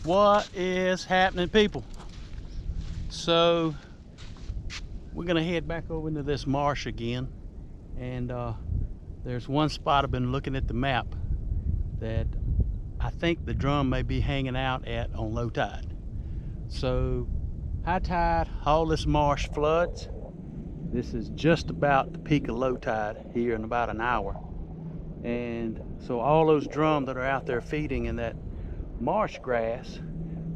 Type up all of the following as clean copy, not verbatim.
What is happening, people? So we're gonna head back over into this marsh again, and there's one spot I've been looking at the map that I think the drum may be hanging out at on low tide. So high tide, all this marsh floods. This is just about the peak of low tide here in about an hour, and so all those drum that are out there feeding in that marsh grass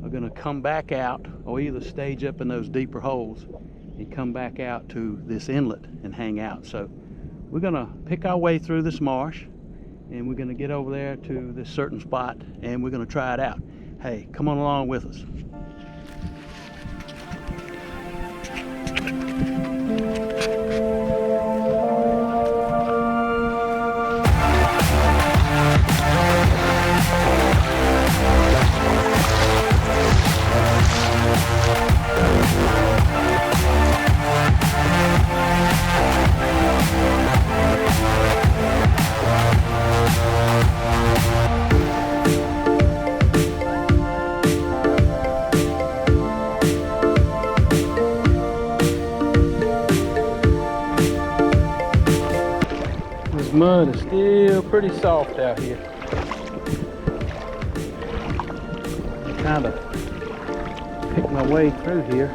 are going to come back out, or either stage up in those deeper holes and come back out to this inlet and hang out. So we're going to pick our way through this marsh, and we're going to get over there to this certain spot, and we're going to try it out. Hey, come on along with us. Mud is still pretty soft out here. I'm trying to pick my way through here.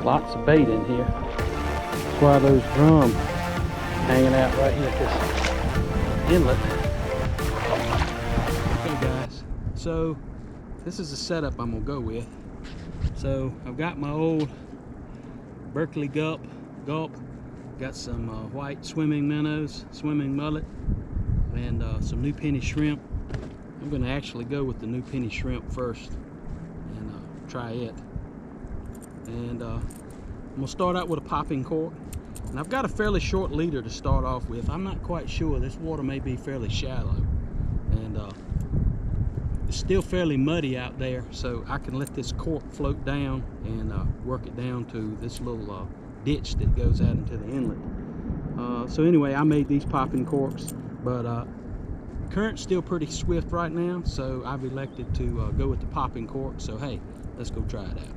Lots of bait in here. That's why those drums hanging out right here at this inlet. Okay guys, so this is the setup I'm gonna go with. So I've got my old Berkley Gulp, got some white swimming minnows, swimming mullet, and some new penny shrimp. I'm gonna actually go with the new penny shrimp first and try it. And I'm gonna start out with a popping cork. And I've got a fairly short leader to start off with. I'm not quite sure. This water may be fairly shallow, and it's still fairly muddy out there, so I can let this cork float down and work it down to this little ditch that goes out into the inlet. So anyway, I made these popping corks, but current's still pretty swift right now, so I've elected to go with the popping cork. So hey, let's go try it out.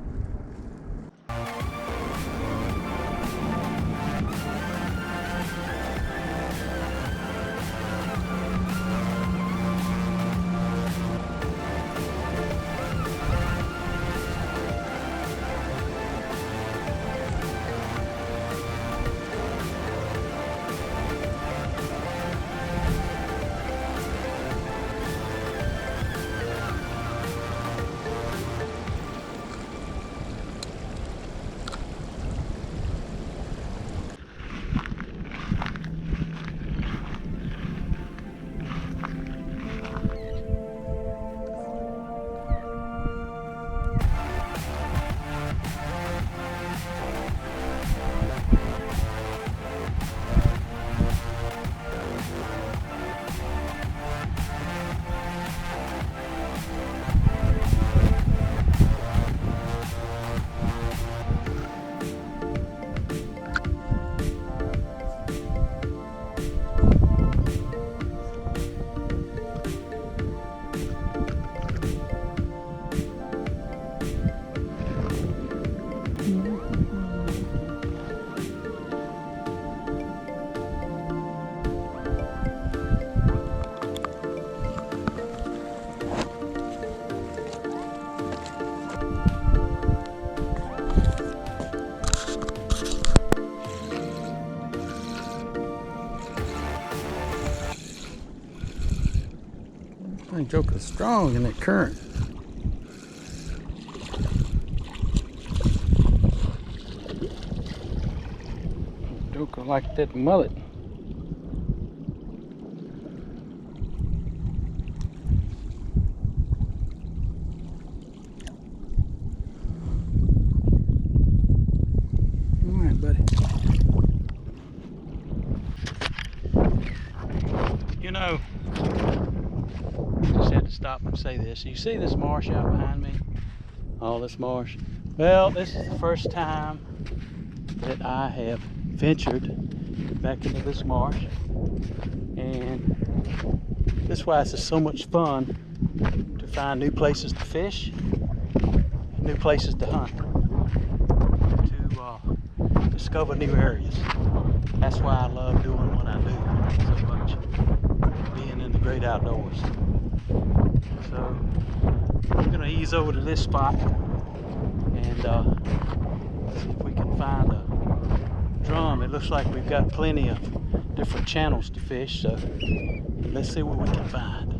That joker's strong in that current. Joker like that mullet. All right, buddy. You know, just had to stop and say this. You see this marsh out behind me? all this marsh. Well, this is the first time that I have ventured back into this marsh, and this is why it's so much fun to find new places to fish, new places to hunt, to discover new areas. That's why I love doing what I do so much, being in the great outdoors. So we're going to ease over to this spot and see if we can find a drum. It looks like we've got plenty of different channels to fish, so let's see what we can find.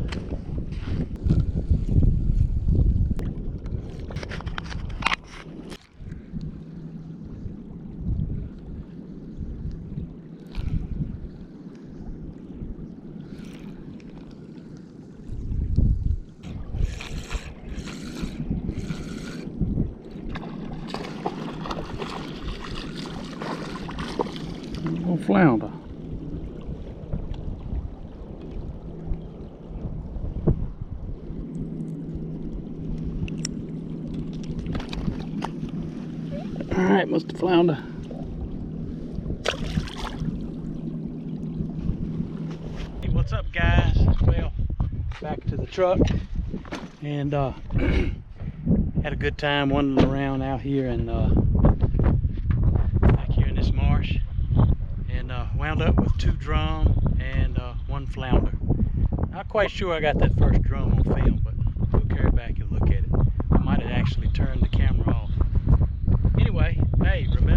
Little flounder. Alright, Mr. Flounder. Hey, what's up, guys? Well, back to the truck, and had a good time wandering around out here and back here in this marsh, and wound up with 2 drum and 1 flounder. Not quite sure I got that first drum on film, but we'll carry it back and look at it. I might have actually turned the camera off. Anyway, hey, remember